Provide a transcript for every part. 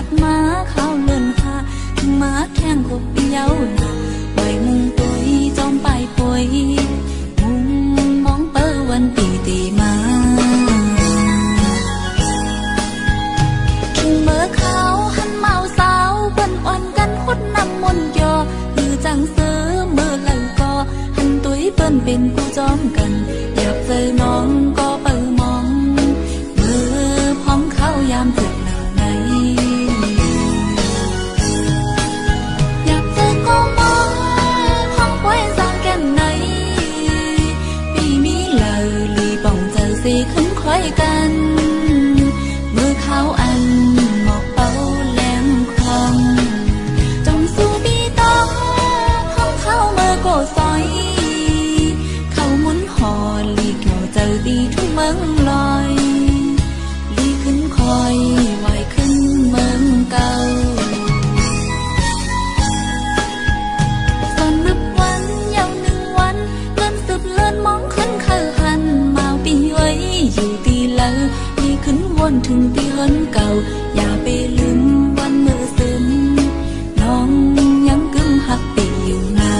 ดมาข้าวเลื่อนหาถึงมาแข่งขบเย้าหนาใบมุงตุยจอมไปป่วยมุงมองเปอวันปีตีมาถึงเมื่อเขาหันเมาสาวเปิ้นอ่อนกันคดน้ำมนต์ยอมือจังเสือเมื่อหลังก็หันตุยเปิ้นเป็นผู้จอมกันอยากเจอน้องก็เปิมองมือพร้อมเข้ายามถึงเหล่าไหนอยากเจอก็มองพร้อมไว้สร้างแก้มไหนปีมีเหล่าลีป่องเจอสีขึ้นคล้อยกันมือเขาอันหมอกเป้าแหลมคลองจงสู้บีต้องพร้อมเข้าเมื่อโกซอยเขาหมุนหอลีเกี่ยวเจอดีทุกเมืองลอยลีขึ้นคอยไหวขึ้นเมืองเก่าตอนนับวันยาวหนึ่งวันเลื่อนสืบเลื่อนมองขึ้นเคยหันมาปีไว้อยู่ตีเล่าลีขึ้นวนถึงตีเฮินเก่าอย่าไปลืมวันเมื่อซึมน้องยังกึ่งหักปีอยู่นะ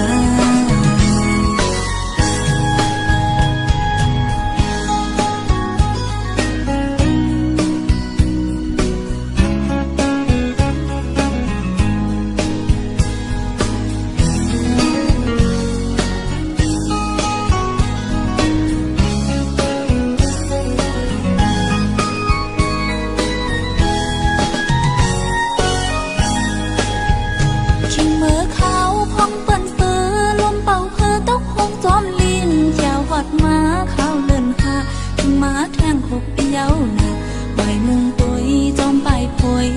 มาข้าวเลื่อนหาถึงมาแทงขบเย้าหนาใบมุงตุยจอมไปป่วย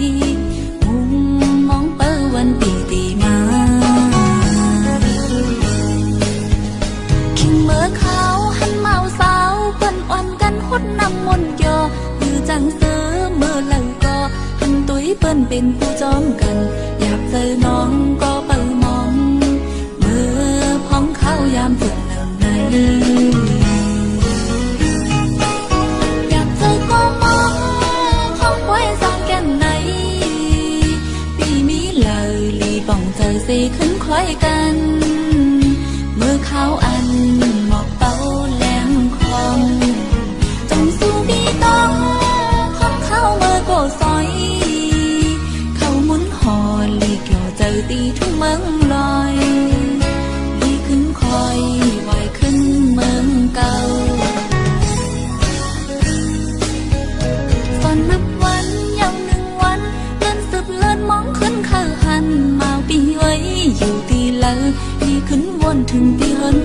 มุงมองเปอวันปีตีมาคิงเมื่อเขาหันเมาสาวเปิ้นอ่อนกันคดน้ำมนต์ยอมือจังเสือเมื่อหลังก็หันตุยเปิ้นเป็นผู้จอมกันอยากเจอน้องก็เปิมองมือพองเข้ายามถึงเหล่าไหนสีขึ้นคล้อยกันเมื่อเขาอันหมอกเป้าแหลมคลองจงสู้บีต้องของเขาเมื่อโกซอยเขาหมุนหอลีเกี่ยวเจอตีทุกเมืองลอยลีขึ้นคอยไหวขึ้นเมืองเก่าตอนนับวันยาวหนึ่งวันเลื่อนสืบเลื่อนมองขึ้นเคยหันมาปีไว้อยู่ตีเล่าลีขึ้นวนถึงตีเฮิน